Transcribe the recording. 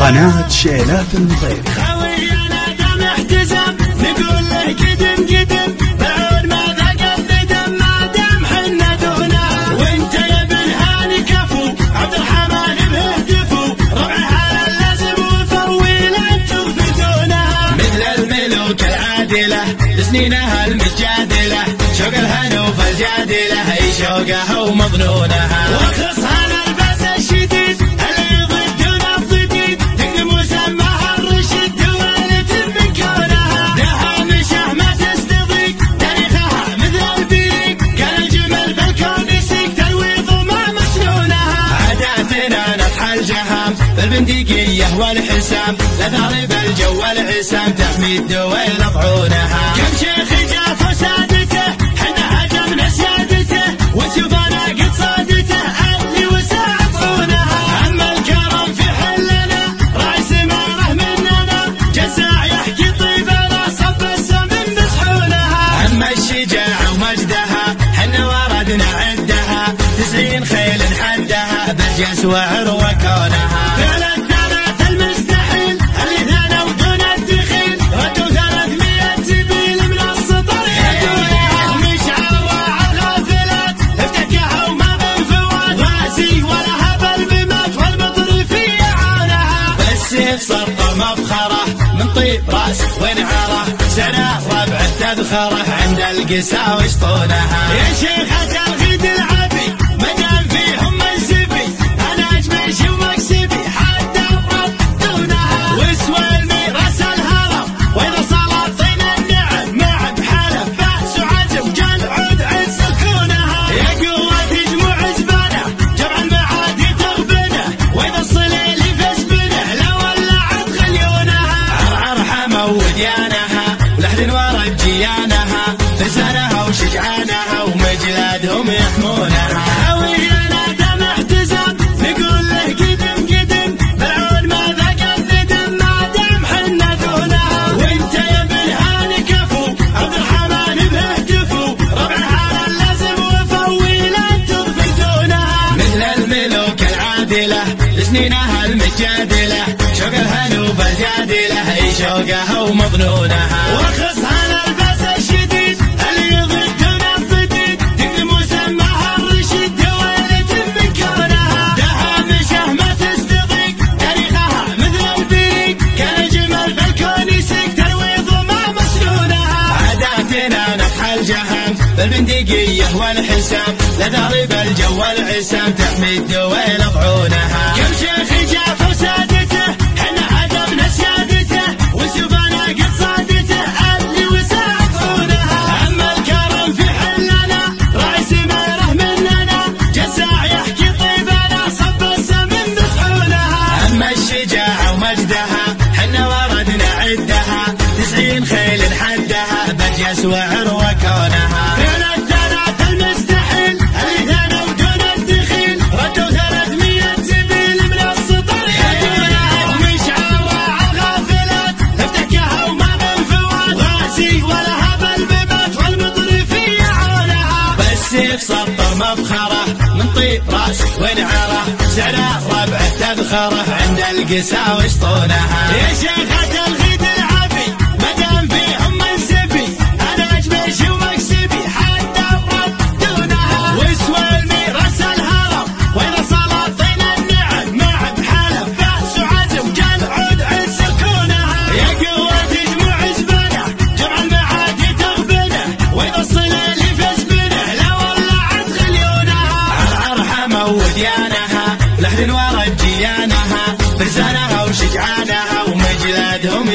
قناة شيلات المطيري. خوينا دام احتزم نقول له قدم قدم، بعد ما ذاق الندم ما دام حنا دونه. وانت يا بن هاني كفو عبد الرحمن بهتفو، ربعها اللازم وفويل انت تغفدونه. مثل الملوك العادله لسنينها المجادله، شوق الهنا وفالجادله هي شوقها ومظنونها. واخلصها للباس الشديد اللي ضدنا الضديد، تقدم وسماها الرشد ولت من كونها. لها مشه ما تستضيق تاريخها مثل البريق، كان الجمل بالكون يسيق تلويض وما مسنونها. عاداتنا نطح الجهام بالبندقيه والحسام، لثارب الجو والعسام تحمي الدويل اطعونها. كم شيخ جاف وسادته حنا هجمنا سيادته، وسيوفنا قد صادته اللي وسع طعونها. اما الكرم في حلنا راعي سماره مننا، جزاع يحكي طيبنا صب السمن بصحونها. اما الشجاعه ومجدها حنا وردنا عدها، 90 خيل حدها بالجس وعر وكونها. صرطة مفخرة من طيب راس ونعاره، سنة ربعه تذخره عند القسا وشطونها. يا شيخة الغيد العبي مدام فيهم منسبي، انا اجمشي ومكسبي حتى ردونها. واسوى الميراس الهرم واذا سلاطين النعم، مع بحالة بأس وعزم جل عود عز سكونها. يا قوة تجمع زبانة جمع المعادي تغبنه، واذا الصليل وديانها ولحد ورا جيانها، لسانها وشجعانها ومجلادهم يحمونها. خوينا دام احتزم نقول له قدم قدم، بالعون ما ذاق الندم ما دام حنا دونه. وانت يا بن هاني كفو عبد الرحمن بهتفو، ربعها اللازم وفويل انت تغفدونها. مثل الملوك العادله لسنينها المجادله، شوق الهنا وفالجادله هي شوقها ومظنونها. واخلصها للباس الشديد اللي ضدنا الضديد، تقدم وسماها الرشد ولت من كونها. لها مشه ما تستضيق تاريخها مثل البريق، كان الجمل بالكون يسيق تلويض وما مسنونها. عاداتنا نطح الجهام بالبندقيه والحسام، لثارب الجو والعسام تحمي الدويل اطعونها. كم شيخ جاف وسادته حنا هدمنا سيادته، وسيوفنا قد صادته اللي وسع طعونها. اما الكرم في حلنا راعي سماره مننا، جزاع يحكي طيبنا صب السمن بصحونها. اما الشجاعه ومجدها حنا وردنا عدها، 90 خيل حدها بالجس وعر وكونها. صرطة مفخرة من طيب راس ونعاره، سنة ربعه تذخره عند القسا وشطونها. يا شيخة الغيد العبي مدام فيهم منسبي، انا اجمشي ومكسبي حتى ردونها. واسوى الميراس الهرم واذا سلاطين النعم، مع بحالة بأس وعزم جل عود عز سكونها. يا قوة تجمع زبانة جمع المعادي تغبنه، واذا الصليل وديانها لحد ورا جيانها، فرسانها وشجعانها ومجلادهم